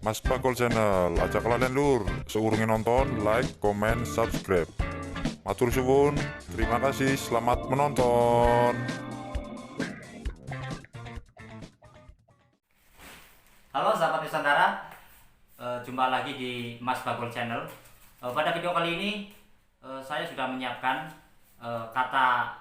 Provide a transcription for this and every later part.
Mas Bakul Channel, ajak kalian lur, seurungin nonton, like, komen, subscribe. Matur suwun, terima kasih, selamat menonton. Halo sahabat Nusantara, jumpa lagi di Mas Bakul Channel. Pada video kali ini saya sudah menyiapkan kata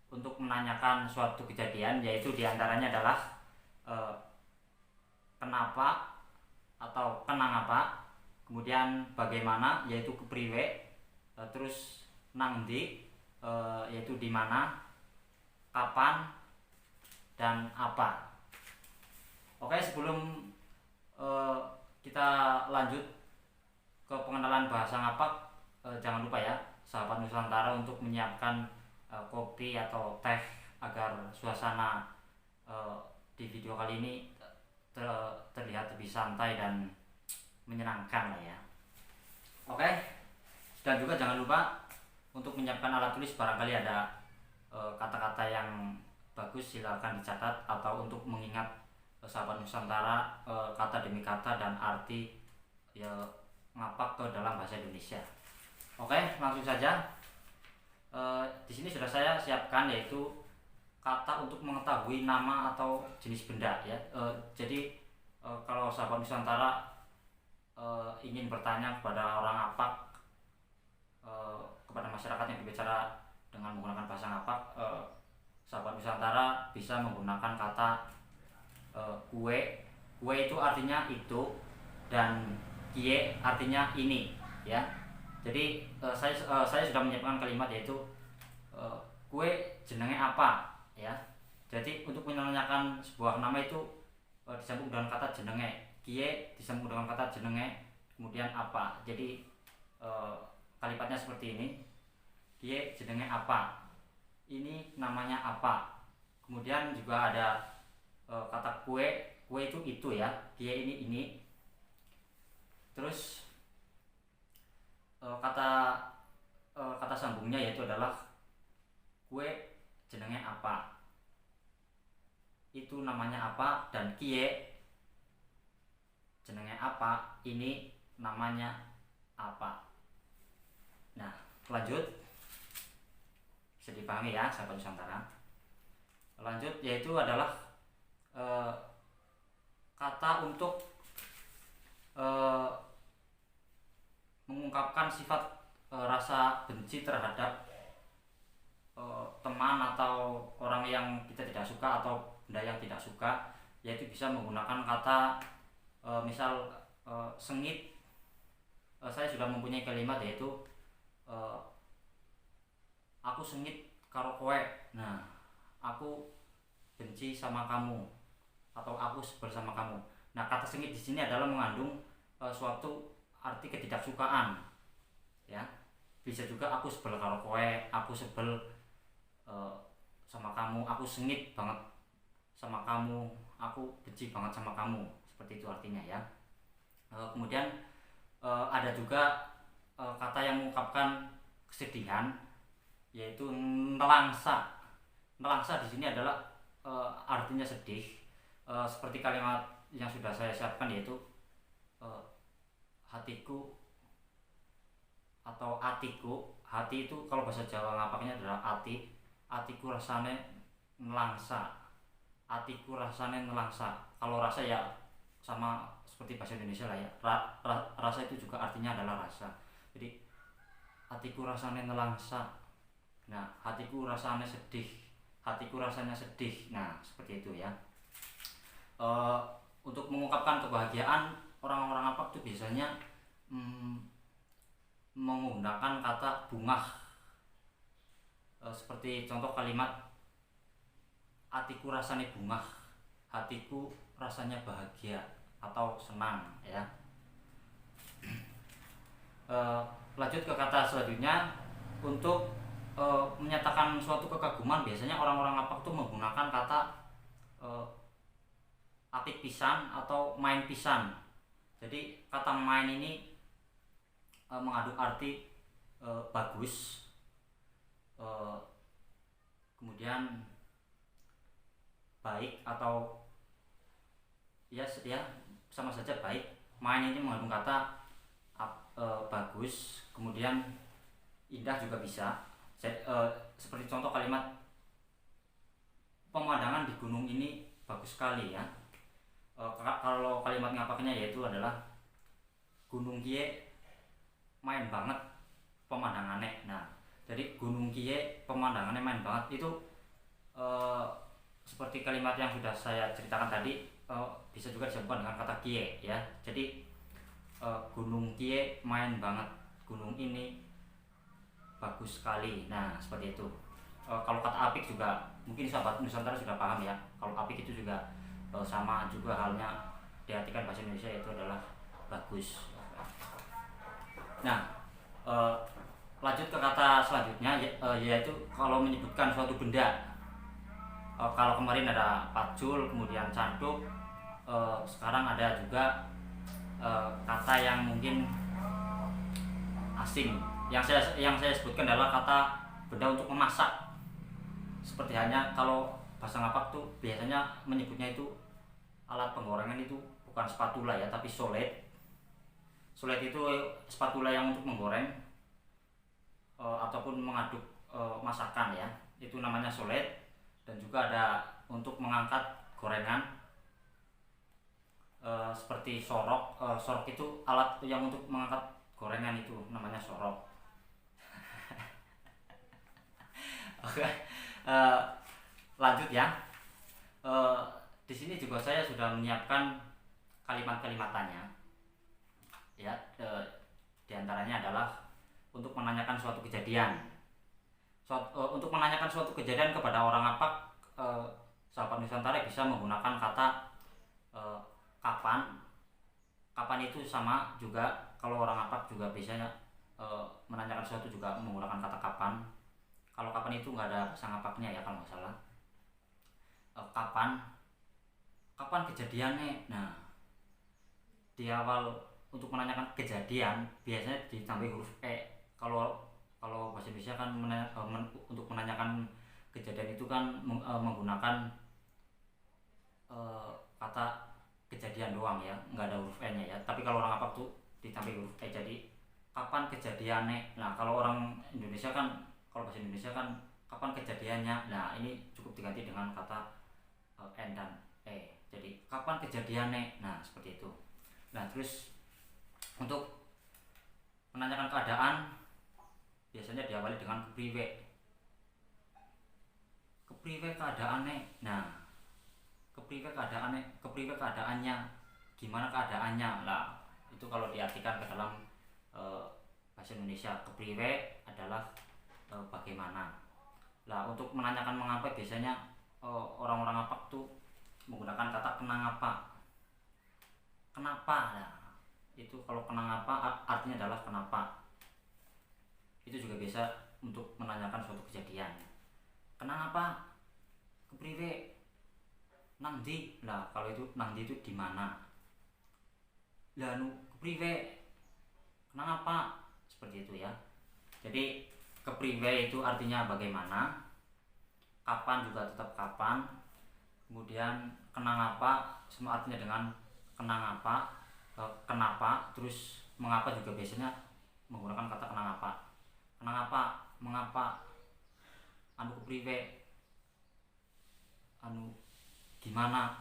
untuk menanyakan suatu kejadian, yaitu diantaranya adalah eh, kenapa atau kenang apa, kemudian bagaimana yaitu kepriwe, terus nang ndi yaitu di mana, kapan, dan apa. Oke, sebelum eh, kita lanjut ke pengenalan bahasa ngapak, jangan lupa ya sahabat Nusantara untuk menyiapkan kopi atau teh agar suasana eh, di video kali ini terlihat lebih santai dan menyenangkan lah ya. Oke, dan juga jangan lupa untuk menyiapkan alat tulis, barangkali ada kata-kata yang bagus silakan dicatat, atau untuk mengingat sahabat Nusantara kata demi kata dan arti ya ngapak ke dalam bahasa Indonesia. Oke, langsung saja. Di sini sudah saya siapkan, yaitu kata untuk mengetahui nama atau jenis benda ya. Jadi kalau sahabat Nusantara ingin bertanya kepada orang ngapak, kepada masyarakat yang berbicara dengan menggunakan bahasa ngapak, sahabat Nusantara bisa menggunakan kata kue. Kue itu artinya itu, dan kie artinya ini ya. Jadi saya sudah menyiapkan kalimat, yaitu kue jenenge apa ya. Jadi untuk menanyakan sebuah nama itu disambung dengan kata jenenge, kie disambung dengan kata jenenge, kemudian apa. Jadi kalimatnya seperti ini: kie jenenge apa, ini namanya apa. Kemudian juga ada kata kue. Kue itu ya, kie ini. Terus kata kata sambungnya yaitu adalah kue jenenge apa, itu namanya apa, dan kie jenenge apa, ini namanya apa. Nah, lanjut, bisa dipahami ya sahabat Nusantara. Lanjut, yaitu adalah kata untuk mengungkapkan sifat rasa benci terhadap teman atau orang yang kita tidak suka atau benda yang tidak suka, yaitu bisa menggunakan kata misal sengit. Saya sudah mempunyai kalimat, yaitu aku sengit karo kowe. Nah, aku benci sama kamu, atau aku sebel sama kamu. Nah, kata sengit di sini adalah mengandung suatu arti ketidaksukaan ya. Bisa juga aku sebel karo kowe, aku sebel sama kamu, aku sengit banget sama kamu, aku benci banget sama kamu, seperti itu artinya ya. Kemudian ada juga kata yang mengungkapkan kesedihan, yaitu nelangsa. Nelangsa di sini adalah artinya sedih, seperti kalimat yang sudah saya siapkan, yaitu hatiku atau atiku. Hati itu kalau bahasa Jawa ngapaknya adalah ati. Atiku rasane nelangsa. Atiku rasane nelangsa. Kalau rasa ya sama seperti bahasa Indonesia lah ya. Rasa itu juga artinya adalah rasa. Jadi hatiku rasane nelangsa. Nah, hatiku rasane sedih. Hatiku rasanya sedih. Nah, seperti itu ya. Untuk mengungkapkan kebahagiaan, orang-orang apa tuh biasanya menggunakan kata bungah. Seperti contoh kalimat hatiku rasanya bungah, hatiku rasanya bahagia atau senang ya. Lanjut ke kata selanjutnya. Untuk menyatakan suatu kekaguman, biasanya orang-orang apa tuh menggunakan kata apik pisan atau main pisan. Jadi kata main ini mengandung arti bagus, kemudian baik, atau ya sama saja baik, main ini mengandung kata bagus, kemudian indah juga bisa. Seperti contoh kalimat, pemandangan di gunung ini bagus sekali ya. Kalau kalimat ngapaknya yaitu adalah gunung kie main banget pemandangannya. Nah, jadi gunung kie pemandangannya main banget itu seperti kalimat yang sudah saya ceritakan tadi, bisa juga disambungkan dengan kata kie ya. Jadi gunung kie main banget, gunung ini bagus sekali. Nah, seperti itu. Kalau kata apik juga mungkin sahabat Nusantara sudah paham ya. Kalau apik itu juga sama juga halnya diartikan bahasa Indonesia, yaitu adalah bagus. Nah, lanjut ke kata selanjutnya, yaitu kalau menyebutkan suatu benda. Kalau kemarin ada pacul, kemudian canduk, sekarang ada juga kata yang mungkin asing. Yang saya sebutkan adalah kata benda untuk memasak. Seperti hanya kalau bahasa ngapak tuh biasanya menyebutnya itu alat penggorengan itu bukan spatula ya, tapi solet. Solet itu spatula yang untuk menggoreng ataupun mengaduk masakan ya, itu namanya solet. Dan juga ada untuk mengangkat gorengan seperti sorok. Sorok itu alat yang untuk mengangkat gorengan, itu namanya sorok. Oke, lanjut ya. Di sini juga saya sudah menyiapkan kalimat-kalimatannya ya. Di antaranya adalah untuk menanyakan suatu kejadian. Untuk menanyakan suatu kejadian kepada orang ngapak, sahabat Nusantara bisa menggunakan kata kapan. Kapan itu sama juga, kalau orang ngapak juga biasanya menanyakan sesuatu juga menggunakan kata kapan. Kalau kapan itu nggak ada bahasa ngapaknya ya kalau nggak salah. Kapan kejadiannya. Nah, di awal untuk menanyakan kejadian biasanya ditambah huruf e. Kalau bahasa Indonesia kan untuk menanyakan kejadian itu kan menggunakan kata kejadian doang ya, nggak ada huruf e nya ya. Tapi kalau orang apa tuh ditambah huruf e, jadi kapan kejadiannya. Nah, kalau orang Indonesia kan, kalau bahasa Indonesia kan kapan kejadiannya. Nah, ini cukup diganti dengan kata n dan e, jadi kapan kejadiannya. Nah, seperti itu. Nah, terus untuk menanyakan keadaan biasanya diawali dengan kepriwe keadaannya. Nah, kepriwe keadaannya, gimana keadaannya lah. Itu kalau diartikan ke dalam bahasa Indonesia, kepriwe adalah bagaimana. Lah, untuk menanyakan mengapa biasanya orang-orang ngapak tuh menggunakan kata kenapa. Nah, itu kalau kenapa artinya adalah kenapa. Itu juga bisa untuk menanyakan suatu kejadian. Kenapa? Kepriwe? Nangdi. Lah, kalau itu nangdi itu di mana? Lah, kepriwe? Kenapa? Seperti itu ya. Jadi kepriwe itu artinya bagaimana. Kapan juga tetap kapan. Kemudian kenapa semua artinya dengan kenapa. Terus mengapa juga biasanya menggunakan kata kenapa, mengapa, kepriwe, gimana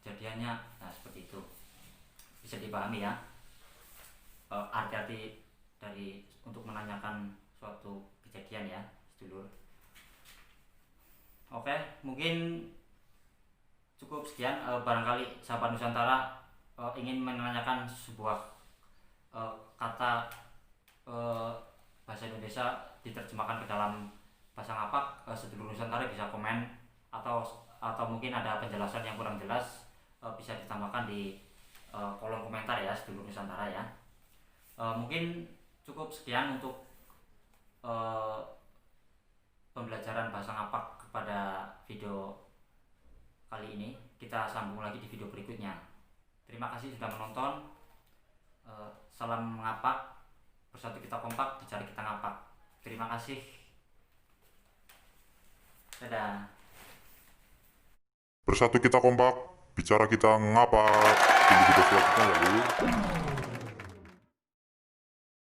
kejadiannya. Nah, seperti itu bisa dipahami ya, arti-arti dari untuk menanyakan suatu kejadian ya, sedulur. Oke, mungkin cukup sekian. Barangkali sahabat Nusantara ingin menanyakan sebuah kata bahasa Indonesia diterjemahkan ke dalam bahasa ngapak, sedulur Nusantara bisa komen, atau mungkin ada penjelasan yang kurang jelas, bisa ditambahkan di kolom komentar ya, sedulur Nusantara ya. Mungkin cukup sekian untuk pembelajaran bahasa ngapak pada video kali ini. Kita sambung lagi di video berikutnya. Terima kasih sudah menonton. Salam ngapak, bersatu kita kompak, bicara kita ngapak. Terima kasih. Dadah. Bersatu kita kompak, bicara kita ngapak.